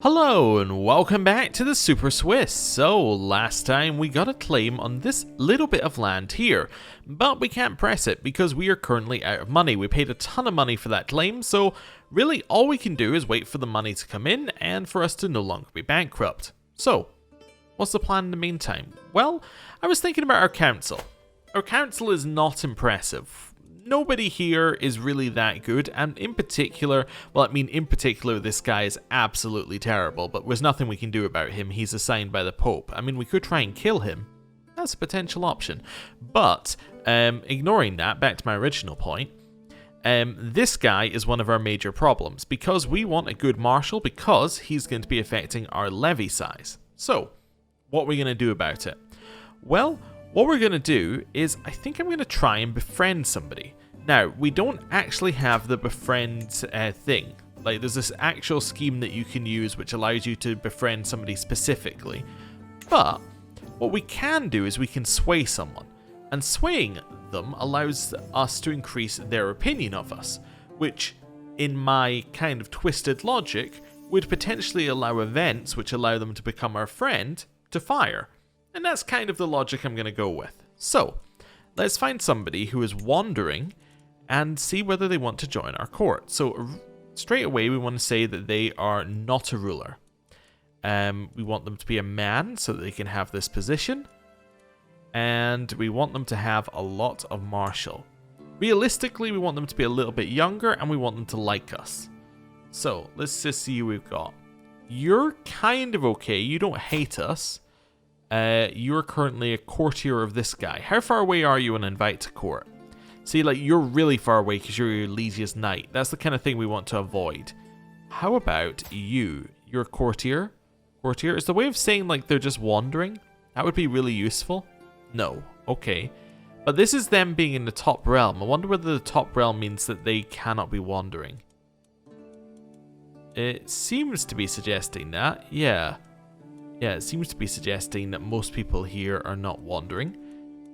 Hello and welcome back to the Super Swiss. So last time we got a claim on this little bit of land here, but we can't press it because we are currently out of money. We paid a ton of money for that claim, so really all we can do is wait for the money to come in and for us to no longer be bankrupt. So what's the plan in the meantime? Well, I was thinking about our council. Our council is not impressive. Nobody here is really that good, and in particular, this guy is absolutely terrible, but there's nothing we can do about him. He's assigned by the Pope. I mean, we could try and kill him. That's a potential option. But, ignoring that, back to my original point, this guy is one of our major problems, because we want a good marshal, because he's going to be affecting our levy size. So, what are we going to do about it? Well, what we're going to do is, I think I'm going to try and befriend somebody. Now, we don't actually have the befriend thing. Like, there's this actual scheme that you can use which allows you to befriend somebody specifically. But, what we can do is we can sway someone. And swaying them allows us to increase their opinion of us, which, in my kind of twisted logic, would potentially allow events which allow them to become our friend to fire. And that's kind of the logic I'm going to go with. So, let's find somebody who is wandering and see whether they want to join our court. So, straight away we want to say that they are not a ruler. We want them to be a man so that they can have this position. And we want them to have a lot of martial. Realistically, we want them to be a little bit younger and we want them to like us. So, let's just see who we've got. You're kind of okay. You don't hate us. You're currently a courtier of this guy. How far away are you on invite to court? See, like, you're really far away because you're Elysia's knight. That's the kind of thing we want to avoid. How about you? You're a courtier? Courtier is the way of saying, like, they're just wandering. That would be really useful. No. Okay. But this is them being in the top realm. I wonder whether the top realm means that they cannot be wandering. It seems to be suggesting that. Yeah, it seems to be suggesting that most people here are not wandering.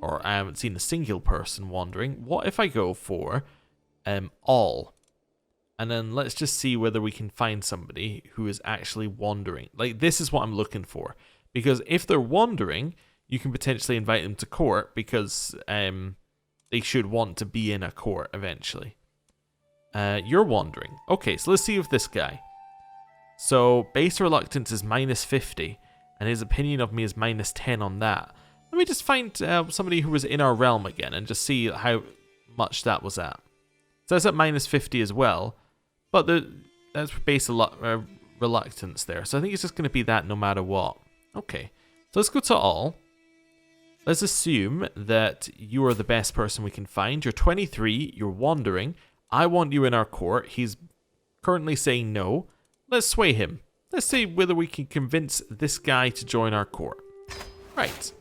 Or I haven't seen a single person wandering. What if I go for all? And then let's just see whether we can find somebody who is actually wandering. Like, this is what I'm looking for. Because if they're wandering, you can potentially invite them to court because they should want to be in a court eventually. You're wandering. Okay, so let's see with this guy. So, base reluctance is -50. And his opinion of me is -10 on that. Let me just find somebody who was in our realm again and just see how much that was at. So that's at -50 as well. But that's base reluctance there. So I think it's just going to be that no matter what. Okay. So let's go to all. Let's assume that you are the best person we can find. You're 23. You're wandering. I want you in our court. He's currently saying no. Let's sway him. Let's see whether we can convince this guy to join our court. Right.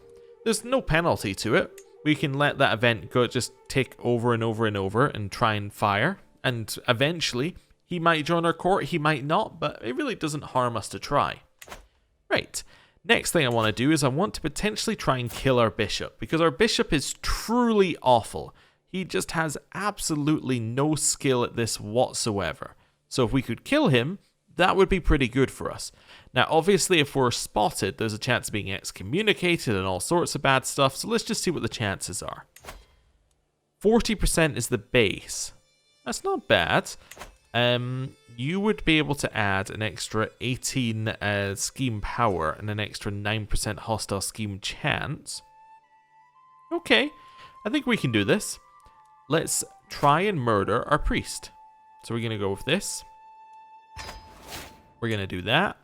There's no penalty to it. We can let that event go, just tick over and over and over and try and fire. And eventually, he might join our court, he might not, but it really doesn't harm us to try. Right. Next thing I want to do is I want to potentially try and kill our bishop, because our bishop is truly awful. He just has absolutely no skill at this whatsoever. So if we could kill him, that would be pretty good for us. Now, obviously, if we're spotted, there's a chance of being excommunicated and all sorts of bad stuff, so let's just see what the chances are. 40% is the base. That's not bad. You would be able to add an extra 18 scheme power and an extra 9% hostile scheme chance. Okay, I think we can do this. Let's try and murder our priest. So we're going to go with this. We're going to do that.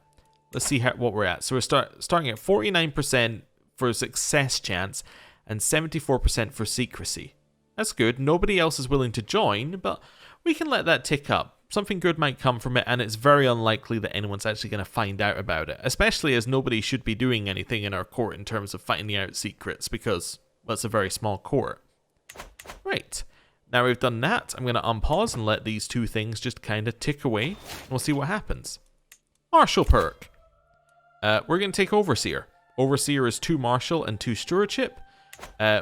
Let's see what we're at. So we're starting at 49% for success chance and 74% for secrecy. That's good. Nobody else is willing to join, but we can let that tick up. Something good might come from it, and it's very unlikely that anyone's actually going to find out about it, especially as nobody should be doing anything in our court in terms of finding out secrets because, well, it's a very small court. Right. Now we've done that, I'm going to unpause and let these two things just kind of tick away, and we'll see what happens. Martial perk. We're going to take Overseer. Overseer is 2 Martial and 2 Stewardship,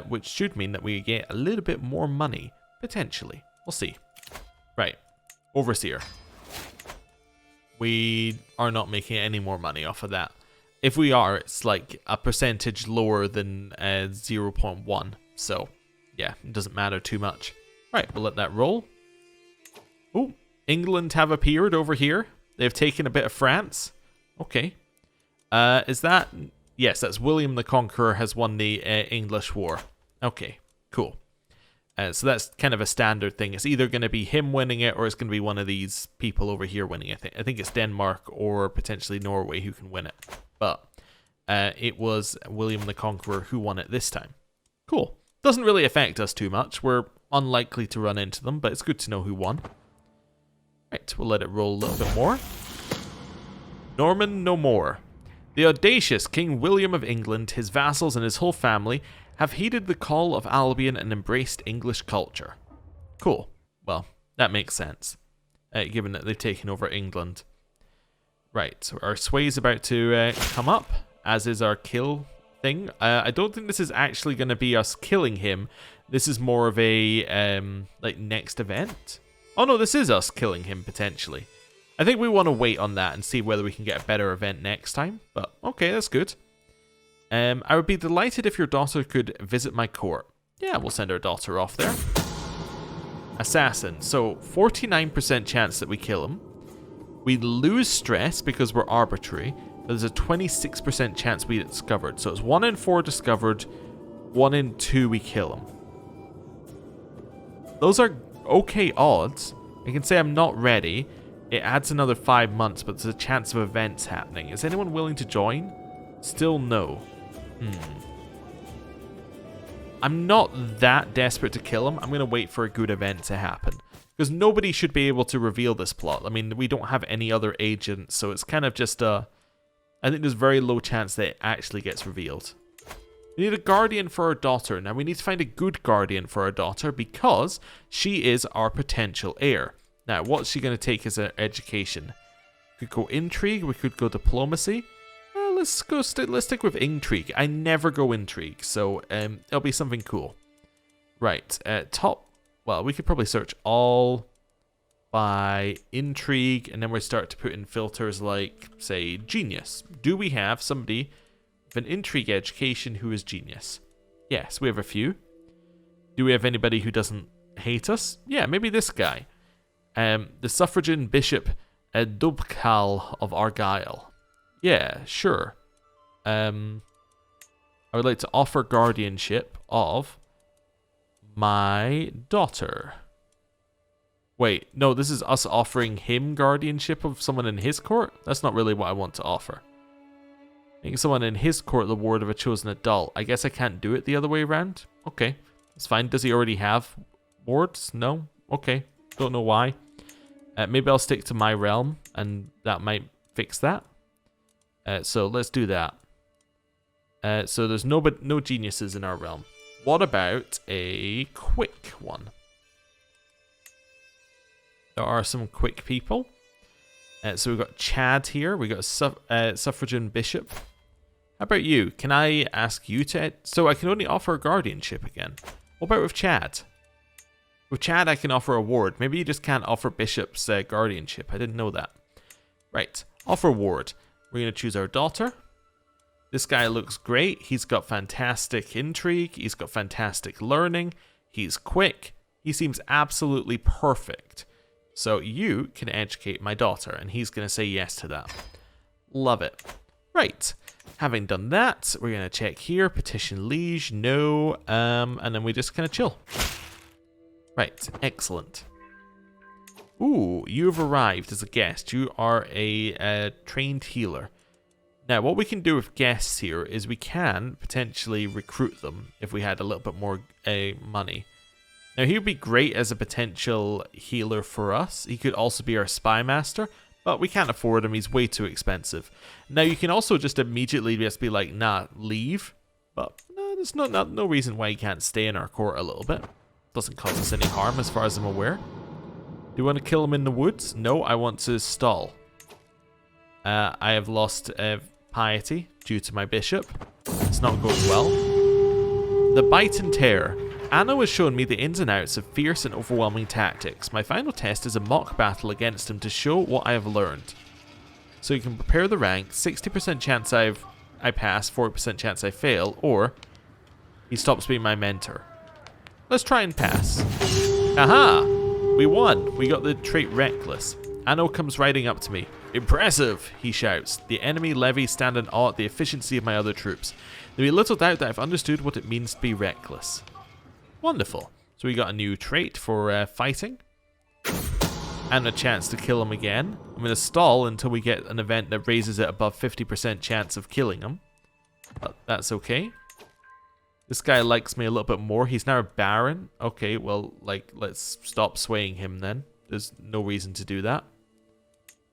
which should mean that we get a little bit more money, potentially. We'll see. Right. Overseer. we are not making any more money off of that. If we are, it's like a percentage lower than 0.1. So, yeah, it doesn't matter too much. Right, we'll let that roll. Oh, England have appeared over here. They've taken a bit of France. Okay. Is that... Yes, that's William the Conqueror has won the English War. Okay, cool. So that's kind of a standard thing. It's either going to be him winning it or it's going to be one of these people over here winning it. I think it's Denmark or potentially Norway who can win it. But it was William the Conqueror who won it this time. Cool. Doesn't really affect us too much. We're unlikely to run into them, but it's good to know who won. Right, we'll let it roll a little bit more. Norman no more. The audacious King William of England, his vassals and his whole family have heeded the call of Albion and embraced English culture. Cool. Well, that makes sense, given that they've taken over England. Right, so our sway's about to come up, as is our kill thing. I don't think this is actually going to be us killing him. This is more of a, like, next event. Oh no, this is us killing him, potentially. I think we want to wait on that and see whether we can get a better event next time. But, okay, that's good. I would be delighted if your daughter could visit my court. Yeah, we'll send our daughter off there. Assassin. So, 49% chance that we kill him. We lose stress because we're arbitrary. But there's a 26% chance we get discovered. So, it's 1 in 4 discovered. 1 in 2 we kill him. Those are okay odds. I can say I'm not ready. It adds another 5 months, but there's a chance of events happening. Is anyone willing to join? Still no. I'm not that desperate to kill him. I'm going to wait for a good event to happen. Because nobody should be able to reveal this plot. I mean, we don't have any other agents, so it's kind of just a... I think there's very low chance that it actually gets revealed. We need a guardian for our daughter. Now, we need to find a good guardian for our daughter because she is our potential heir. Now, what's she going to take as an education? We could go intrigue. We could go diplomacy. Let's stick with intrigue. I never go intrigue, so it'll be something cool. Right, top. Well, we could probably search all by intrigue, and then we start to put in filters like, say, genius. Do we have somebody with an intrigue education who is genius? Yes, we have a few. Do we have anybody who doesn't hate us? Yeah, maybe this guy. The suffragan bishop Dubkal of Argyle. Yeah, sure. I would like to offer guardianship of my daughter. Wait, no, this is us offering him guardianship of someone in his court? That's not really what I want to offer. Making someone in his court the ward of a chosen adult. I guess I can't do it the other way around. Okay, that's fine. Does he already have wards? No? Okay, don't know why. Maybe I'll stick to my realm, and that might fix that. So let's do that. So there's no geniuses in our realm. What about a quick one? There are some quick people. So we've got Chad here. We've got a suffragan bishop. How about you? Can I ask you to... So I can only offer a guardianship again. What about with Chad? With Chad, I can offer a ward. Maybe you just can't offer bishops guardianship. I didn't know that. Right. Offer ward. We're going to choose our daughter. This guy looks great. He's got fantastic intrigue. He's got fantastic learning. He's quick. He seems absolutely perfect. So you can educate my daughter. And he's going to say yes to that. Love it. Right. Having done that, we're going to check here. Petition liege. No. And then we just kind of chill. Right, excellent. Ooh, you've arrived as a guest. You are a trained healer. Now, what we can do with guests here is we can potentially recruit them if we had a little bit more money. Now, he would be great as a potential healer for us. He could also be our spy master, but we can't afford him. He's way too expensive. Now, you can also just immediately just be like, nah, leave. But no, there's no reason why he can't stay in our court a little bit. Doesn't cause us any harm as far as I'm aware. Do you want to kill him in the woods? No, I want to stall. I have lost piety due to my bishop. It's not going well. The bite and tear. Anno has shown me the ins and outs of fierce and overwhelming tactics. My final test is a mock battle against him to show what I have learned. So you can prepare the rank, 60% chance I pass, 40% chance I fail, or he stops being my mentor. Let's try and pass. Aha! We won. We got the trait Reckless. Anno comes riding up to me. Impressive, he shouts. The enemy levies stand in awe at the efficiency of my other troops. There be little doubt that I've understood what it means to be reckless. Wonderful. So we got a new trait for fighting. And a chance to kill him again. I'm going to stall until we get an event that raises it above 50% chance of killing him. But that's okay. This guy likes me a little bit more. He's now a baron. Okay, well, like, let's stop swaying him then. There's no reason to do that.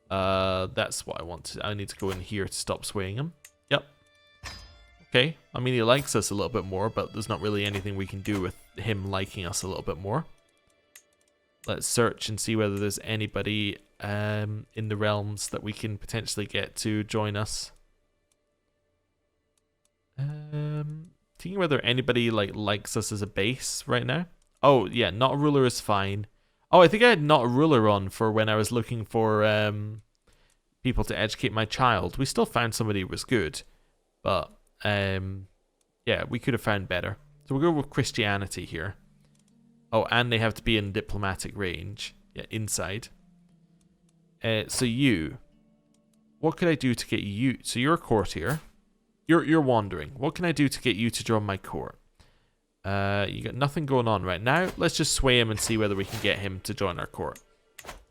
That's what I want to... I need to go in here to stop swaying him. Yep. Okay. I mean, he likes us a little bit more, but there's not really anything we can do with him liking us a little bit more. Let's search and see whether there's anybody in the realms that we can potentially get to join us. Thinking whether anybody likes us as a base right now. Oh yeah, not a ruler is fine. Oh, I think I had not a ruler on for when I was looking for people to educate my child. We still found somebody who was good, but yeah, we could have found better. So we'll go with Christianity here. Oh, and they have to be in diplomatic range. Yeah, inside. So you, what could I do to get you? So you're a courtier. You're wandering. What can I do to get you to join my court? You got nothing going on right now. Let's just sway him and see whether we can get him to join our court.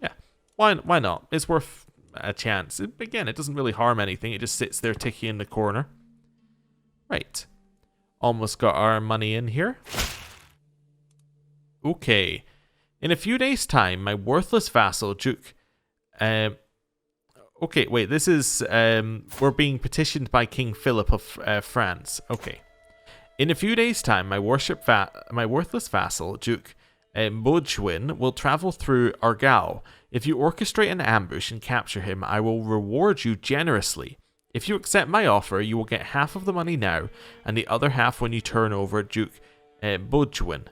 Yeah, why not? It's worth a chance. Again, it doesn't really harm anything. It just sits there ticking in the corner. Right. Almost got our money in here. Okay. In a few days' time, my worthless vassal, Duke... okay, wait, this is... we're being petitioned by King Philip of France. Okay. In a few days' time, my worthless vassal, Duke Bojwin, will travel through Argao. If you orchestrate an ambush and capture him, I will reward you generously. If you accept my offer, you will get half of the money now, and the other half when you turn over Duke Bojwin.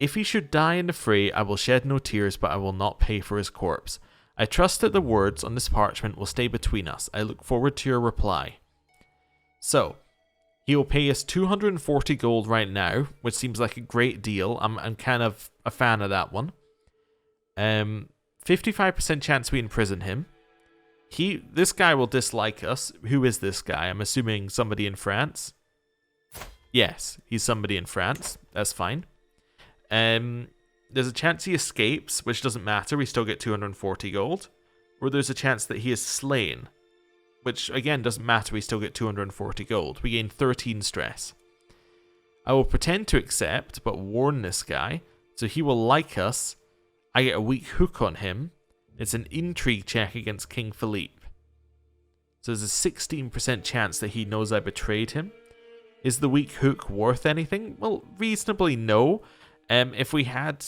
If he should die in the fray, I will shed no tears, but I will not pay for his corpse. I trust that the words on this parchment will stay between us. I look forward to your reply. So, he will pay us 240 gold right now, which seems like a great deal. I'm kind of a fan of that one. 55% chance we imprison him. This guy will dislike us. Who is this guy? I'm assuming somebody in France. Yes, he's somebody in France. That's fine. There's a chance he escapes, which doesn't matter. We still get 240 gold. Or there's a chance that he is slain, which again doesn't matter. We still get 240 gold. We gain 13 stress. I will pretend to accept, but warn this guy. So he will like us. I get a weak hook on him. It's an intrigue check against King Philippe. So there's a 16% chance that he knows I betrayed him. Is the weak hook worth anything? Well, reasonably no. If we had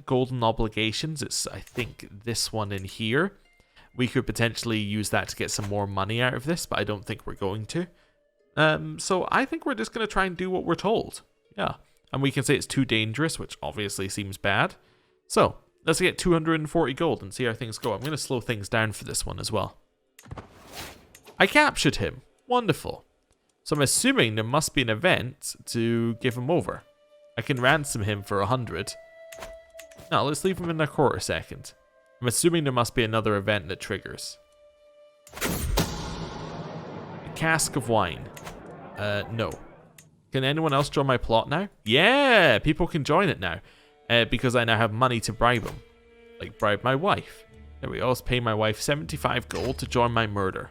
golden obligations, it's I think this one in here. We could potentially use that to get some more money out of this, but I don't think we're going to. So I think we're just going to try and do what we're told. Yeah. And we can say it's too dangerous, which obviously seems bad. So let's get 240 gold and see how things go. I'm going to slow things down for this one as well. I captured him. Wonderful. So I'm assuming there must be an event to give him over. I can ransom him for 100. No, let's leave him in the court a second. I'm assuming there must be another event that triggers. A cask of wine. No. Can anyone else join my plot now? Yeah, people can join it now. Because I now have money to bribe them. Like bribe my wife. There we go, let's pay my wife 75 gold to join my murder.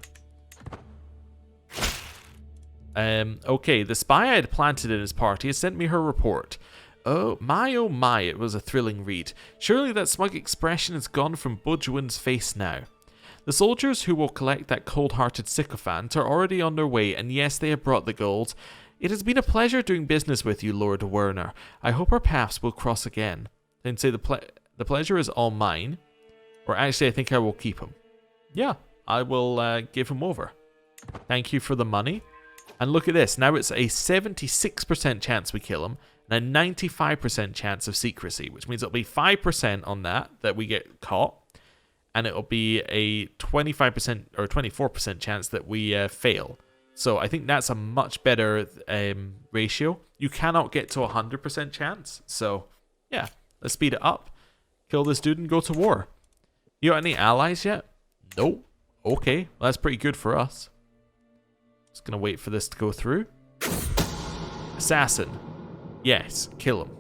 Okay, the spy I had planted in his party has sent me her report. Oh my, it was a thrilling read. Surely that smug expression is gone from Bojwin's face now. The soldiers who will collect that cold-hearted sycophant are already on their way, and yes, they have brought the gold. It has been a pleasure doing business with you, Lord Werner. I hope our paths will cross again. Then say the pleasure is all mine. Or actually, I think I will keep him. Yeah, I will give him over. Thank you for the money. And look at this. Now it's a 76% chance we kill him and a 95% chance of secrecy, which means it'll be 5% on that we get caught. and it'll be a 25% or 24% chance that we fail. So I think that's a much better ratio. You cannot get to 100% chance. So yeah, let's speed it up. Kill this dude and go to war. You got any allies yet? Nope. Okay, well, that's pretty good for us. Just gonna wait for this to go through. Assassin. Yes, kill him.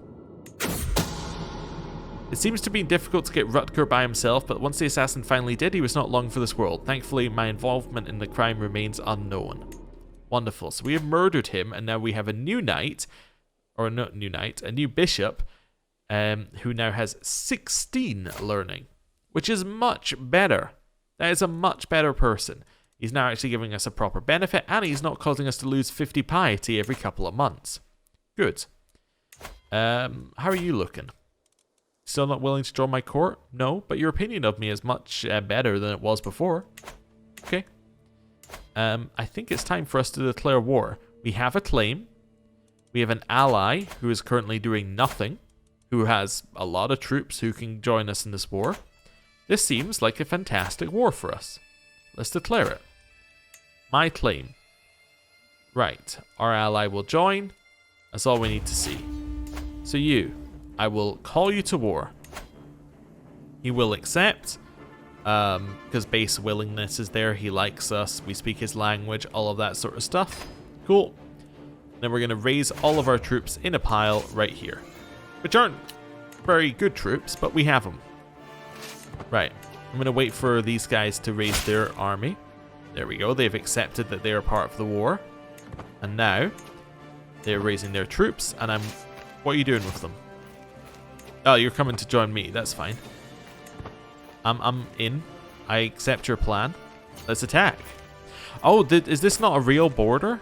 It seems to be difficult to get Rutger by himself, but once the assassin finally did, he was not long for this world. Thankfully, my involvement in the crime remains unknown. Wonderful. So we have murdered him, and now we have a new knight, or not new knight, a new bishop, who now has 16 learning, which is much better. That is a much better person. He's now actually giving us a proper benefit, and he's not causing us to lose 50 piety every couple of months. Good. How are you looking? Still not willing to join my court? No, but your opinion of me is much better than it was before. Okay. I think it's time for us to declare war. We have a claim. We have an ally who is currently doing nothing, who has a lot of troops who can join us in this war. This seems like a fantastic war for us. Let's declare it. My claim. Right, our ally will join. That's all we need to see. So you, I will call you to war. He will accept, because base willingness is there. He likes us. We speak his language, all of that sort of stuff. Cool. Then we're going to raise all of our troops in a pile right here, which aren't very good troops, but we have them. Right. I'm going to wait for these guys to raise their army. There we go. They've accepted that they are part of the war. And now they're raising their troops, and what are you doing with them? Oh, you're coming to join me. That's fine. I'm in. I accept your plan. Let's attack. Oh, is this not a real border?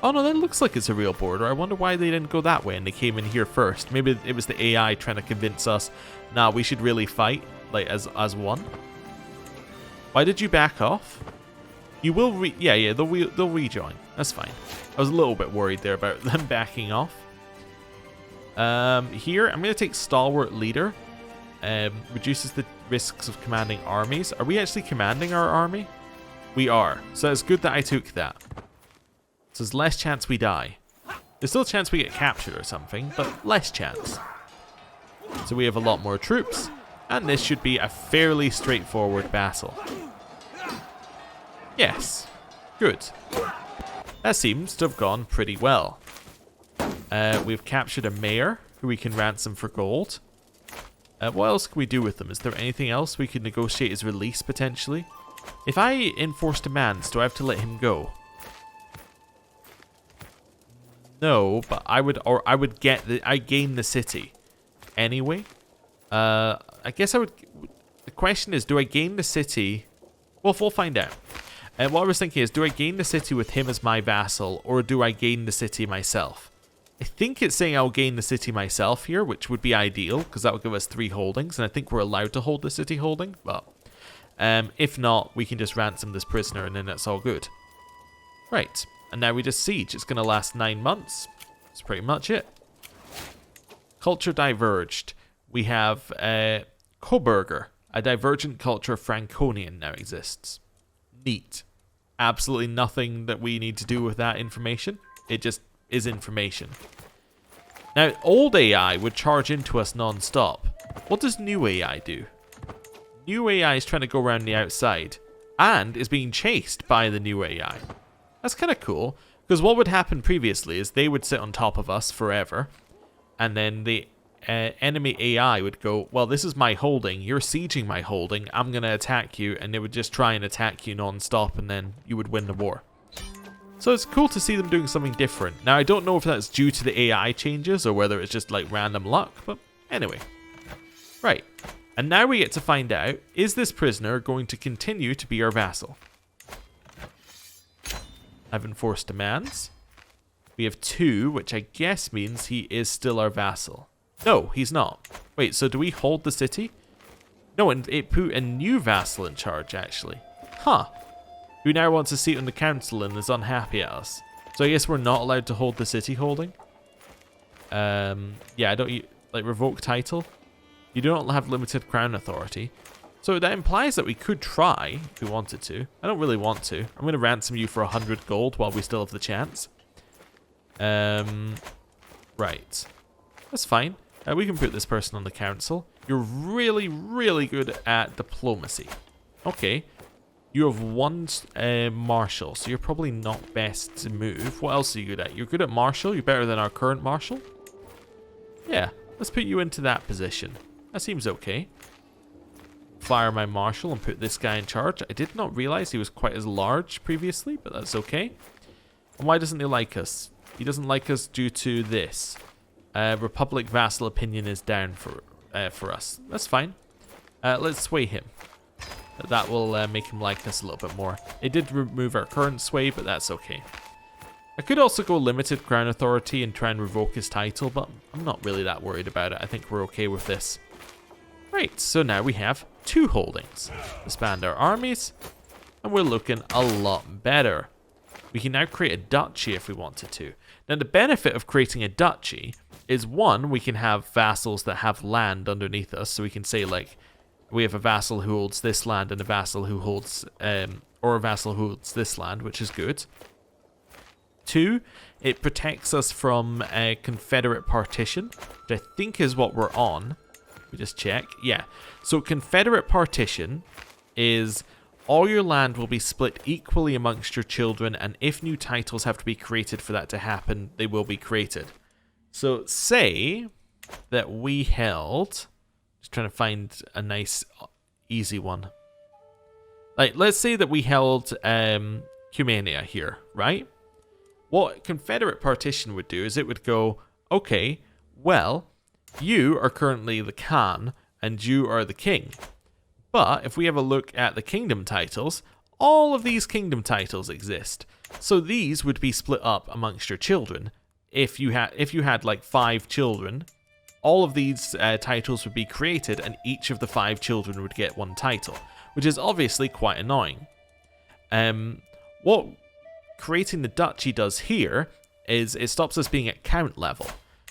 Oh no, that looks like it's a real border. I wonder why they didn't go that way and they came in here first. Maybe it was the AI trying to convince us, nah, we should really fight, like as one. Why did you back off? You will they'll rejoin. That's fine. I was a little bit worried there about them backing off. Here, I'm going to take Stalwart Leader. Reduces the risks of commanding armies. Are we actually commanding our army? We are. So it's good that I took that. So there's less chance we die. There's still a chance we get captured or something, but less chance. So we have a lot more troops. And this should be a fairly straightforward battle. Yes. Good. That seems to have gone pretty well. We've captured a mayor who we can ransom for gold. What else can we do with them? Is there anything else we could negotiate his release potentially? If I enforce demands, do I have to let him go? No, but I gain the city anyway. I guess I would. The question is, do I gain the city? Well, we'll find out. And what I was thinking is, do I gain the city with him as my vassal, or do I gain the city myself? I think it's saying I'll gain the city myself here, which would be ideal, because that would give us 3 holdings, and I think we're allowed to hold the city holding, but if not, we can just ransom this prisoner, and then that's all good. Right, and now we just siege. It's going to last 9 months. That's pretty much it. Culture diverged. We have Coburger, a divergent culture of Franconian now exists. Neat. Absolutely nothing that we need to do with that information. It just is information. Now, old AI would charge into us non-stop. What does new AI do? New AI is trying to go around the outside and is being chased by the new AI. That's kind of cool, because what would happen previously is they would sit on top of us forever, and then the enemy AI would go, well, this is my holding, you're sieging my holding, I'm going to attack you, and they would just try and attack you non-stop, and then you would win the war. So it's cool to see them doing something different. Now, I don't know if that's due to the AI changes or whether it's just like random luck, but anyway. Right. And now we get to find out, is this prisoner going to continue to be our vassal? I've enforced demands. We have 2, which I guess means he is still our vassal. No, he's not. Wait, so do we hold the city? No, and it put a new vassal in charge, actually. Huh. Who now wants a seat on the council and is unhappy at us. So I guess we're not allowed to hold the city holding. Yeah, I don't... Like, revoke title. You don't have limited crown authority. So that implies that we could try if we wanted to. I don't really want to. I'm going to ransom you for 100 gold while we still have the chance. Right. That's fine. We can put this person on the council. You're really, really good at diplomacy. Okay. You have one marshal, so you're probably not best to move. What else are you good at? You're good at marshal. You're better than our current marshal. Yeah. Let's put you into that position. That seems okay. Fire my marshal and put this guy in charge. I did not realize he was quite as large previously, but that's okay. And why doesn't he like us? He doesn't like us due to this. Republic vassal opinion is down for us. That's fine. Let's sway him. That will make him like us a little bit more. It did remove our current sway, but that's okay. I could also go limited crown authority and try and revoke his title, but I'm not really that worried about it. I think we're okay with this. Right, so now we have 2 holdings. Disband our armies, and we're looking a lot better. We can now create a duchy if we wanted to. Now the benefit of creating a duchy is, one, we can have vassals that have land underneath us, so we can say like, we have a vassal who holds this land and a vassal who holds, or a vassal who holds this land, which is good. 2, it protects us from a Confederate partition, which I think is what we're on. We just check. Yeah. So Confederate partition is all your land will be split equally amongst your children, and if new titles have to be created for that to happen, they will be created. So say that we held... Just trying to find a nice, easy one. Like, let's say that we held Cumania here, right? What Confederate partition would do is it would go, okay, well, you are currently the Khan and you are the king. But if we have a look at the kingdom titles, all of these kingdom titles exist. So these would be split up amongst your children. If you had like 5 children, all of these titles would be created and each of the 5 children would get 1 title, which is obviously quite annoying. What creating the duchy does here is it stops us being at count level.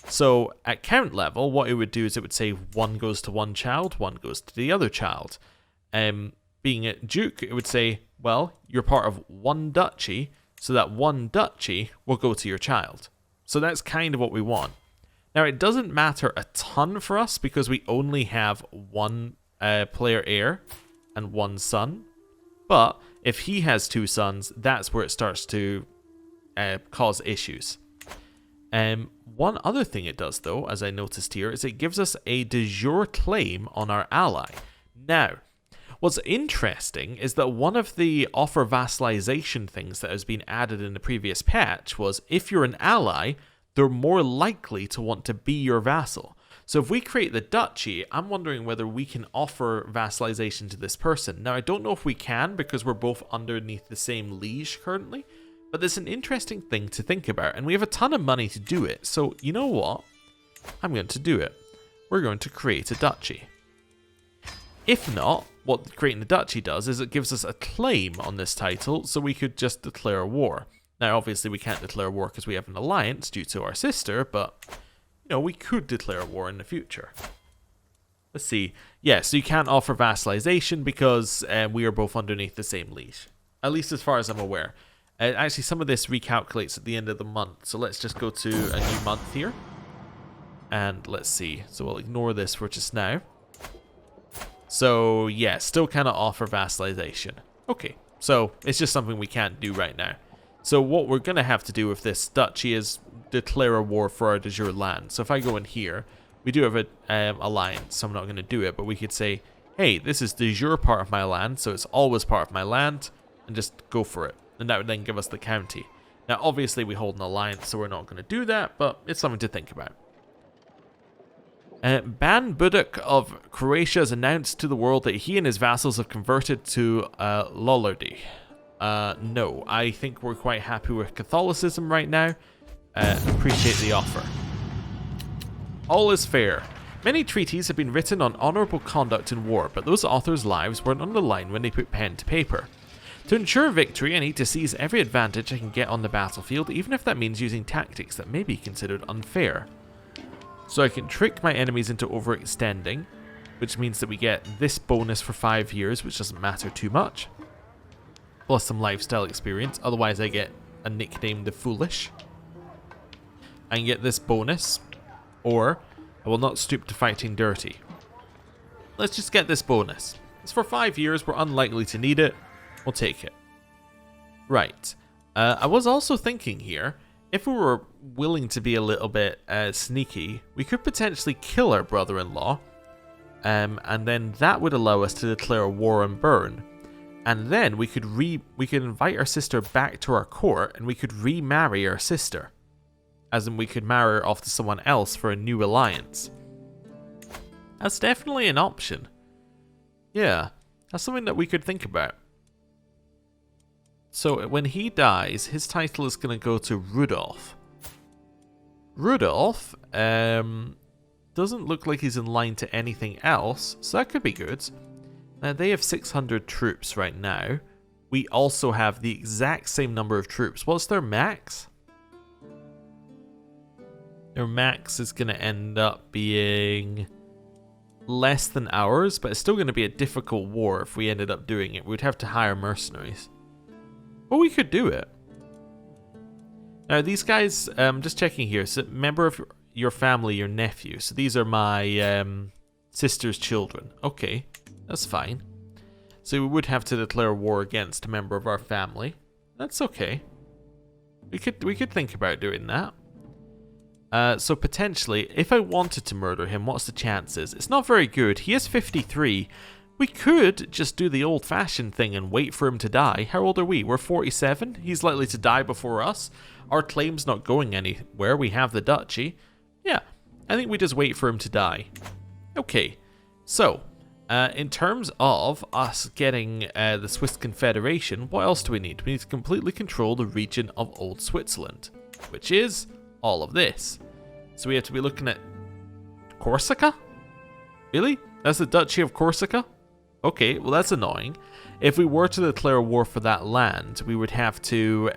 So at count level, what it would do is it would say 1 goes to 1 child, 1 goes to the other child. Being a duke, it would say, well, you're part of 1 duchy, so that 1 duchy will go to your child. So that's kind of what we want. Now, it doesn't matter a ton for us because we only have 1 player heir and 1 son. But if he has 2 sons, that's where it starts to cause issues. One other thing it does, though, as I noticed here, is it gives us a de jure claim on our ally. Now, what's interesting is that one of the offer vassalization things that has been added in the previous patch was if you're an ally, they're more likely to want to be your vassal. So if we create the duchy, I'm wondering whether we can offer vassalization to this person. Now, I don't know if we can because we're both underneath the same liege currently, but it's an interesting thing to think about, and we have a ton of money to do it. So, you know what? I'm going to do it. We're going to create a duchy. If not, what creating the duchy does is it gives us a claim on this title, so we could just declare a war. Now, obviously, we can't declare war because we have an alliance due to our sister, but, you know, we could declare a war in the future. Let's see. Yeah, so you can't offer vassalization because we are both underneath the same liege. At least as far as I'm aware. Actually, some of this recalculates at the end of the month, so let's just go to a new month here. And let's see. So we'll ignore this for just now. So, yeah, still cannot offer vassalization. Okay, so it's just something we can't do right now. So what we're going to have to do with this duchy is declare a war for our de jure land. So if I go in here, we do have an alliance, so I'm not going to do it, but we could say, hey, this is de jure part of my land, so it's always part of my land, and just go for it. And that would then give us the county. Now, obviously, we hold an alliance, so we're not going to do that, but it's something to think about. Ban Buduk of Croatia has announced to the world that he and his vassals have converted to Lollardy. No, I think we're quite happy with Catholicism right now. Appreciate the offer. All is fair. Many treaties have been written on honourable conduct in war, but those authors' lives weren't on the line when they put pen to paper. To ensure victory, I need to seize every advantage I can get on the battlefield, even if that means using tactics that may be considered unfair. So I can trick my enemies into overextending, which means that we get this bonus for 5 years, which doesn't matter too much, plus some lifestyle experience. Otherwise, I get a nickname, the Foolish. I can get this bonus, or I will not stoop to fighting dirty. Let's just get this bonus. It's for 5 years. We're unlikely to need it. We'll take it. Right. I was also thinking here, if we were willing to be a little bit sneaky, we could potentially kill our brother-in-law, and then that would allow us to declare war and burn. And then we could invite our sister back to our court, and we could remarry our sister. As in, we could marry her off to someone else for a new alliance. That's definitely an option. Yeah, that's something that we could think about. So when he dies, his title is going to go to Rudolph. Rudolph doesn't look like he's in line to anything else, so that could be good. Now, they have 600 troops right now. We also have the exact same number of troops. What's their max? Their max is going to end up being less than ours, but it's still going to be a difficult war if we ended up doing it. We'd have to hire mercenaries. But we could do it. Now, these guys, just checking here, so member of your family, your nephew. So these are my sister's children. Okay, that's fine. So we would have to declare war against a member of our family. That's okay. We could think about doing that. So potentially, if I wanted to murder him, what's the chances? It's not very good. He is 53. We could just do the old-fashioned thing and wait for him to die. How old are we? We're 47. He's likely to die before us. Our claim's not going anywhere. We have the duchy. Yeah, I think we just wait for him to die. Okay, so in terms of us getting the Swiss Confederation, what else do we need? We need to completely control the region of Old Switzerland, which is all of this. So we have to be looking at Corsica? Really? That's the Duchy of Corsica? Okay, well that's annoying. If we were to declare war for that land, we would have to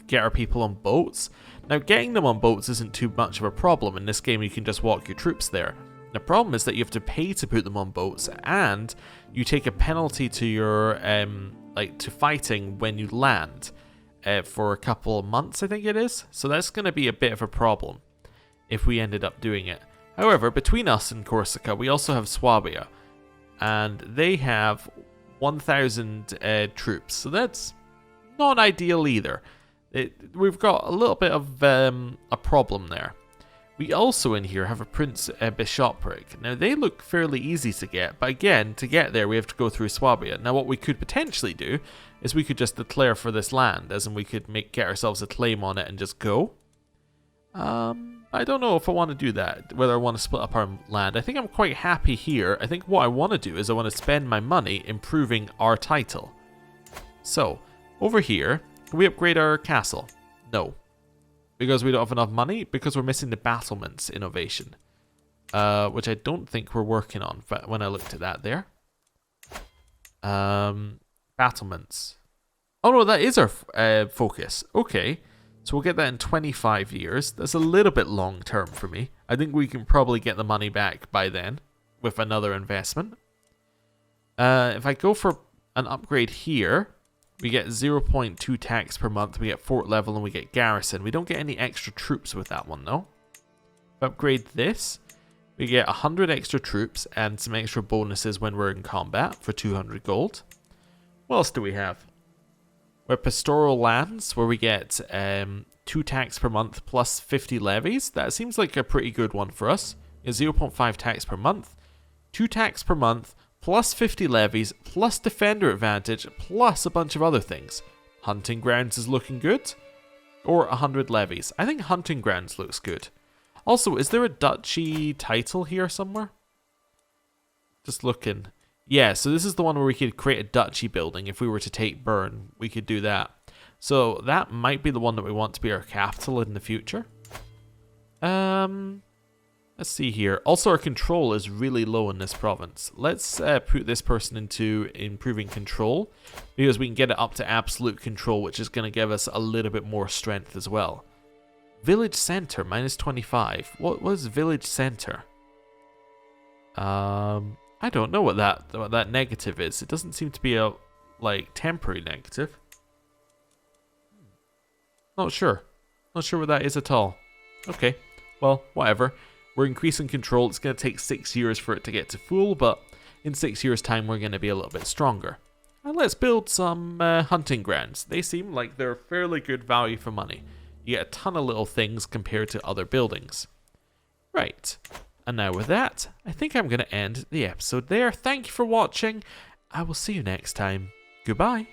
get our people on boats. Now, getting them on boats isn't too much of a problem. In this game, you can just walk your troops there. The problem is that you have to pay to put them on boats, and you take a penalty to your to fighting when you land for a couple of months, I think it is. So that's going to be a bit of a problem if we ended up doing it. However, between us and Corsica, we also have Swabia, and they have 1,000 troops, so that's not ideal either. We've got a little bit of a problem there. We also in here have a Prince Bishopric. Now, they look fairly easy to get, but again, to get there, we have to go through Swabia. Now, what we could potentially do is we could just declare for this land, as in we could get ourselves a claim on it and just go. I don't know if I want to do that, whether I want to split up our land. I think I'm quite happy here. I think what I want to do is I want to spend my money improving our title. So, over here, can we upgrade our castle? No. Because we don't have enough money? Because we're missing the battlements innovation. Which I don't think we're working on when I looked at that there. Battlements. Oh no, that is our focus. Okay. So we'll get that in 25 years. That's a little bit long term for me. I think we can probably get the money back by then with another investment. If I go for an upgrade here, we get 0.2 tax per month, we get fort level, and we get garrison. We don't get any extra troops with that one though. If I upgrade this, we get 100 extra troops and some extra bonuses when we're in combat for 200 gold. What else do we have? We have pastoral lands, where we get 2 tax per month plus 50 levies. That seems like a pretty good one for us. 0.5 tax per month, 2 tax per month, plus 50 levies, plus defender advantage, plus a bunch of other things. Hunting grounds is looking good. Or 100 levies. I think hunting grounds looks good. Also, is there a duchy title here somewhere? Just looking. Yeah, so this is the one where we could create a duchy building. If we were to take Bern, we could do that. So that might be the one that we want to be our capital in the future. Let's see here. Also, our control is really low in this province. Let's put this person into improving control, because we can get it up to absolute control, which is going to give us a little bit more strength as well. Village center, minus 25. What was village center? I don't know what that negative is. It doesn't seem to be a, like, temporary negative. Not sure. Not sure what that is at all. Okay, well, whatever. We're increasing control. It's going to take 6 years for it to get to full, but in 6 years' time, we're going to be a little bit stronger. And let's build some hunting grounds. They seem like they're fairly good value for money. You get a ton of little things compared to other buildings. Right. And now with that, I think I'm going to end the episode there. Thank you for watching. I will see you next time. Goodbye.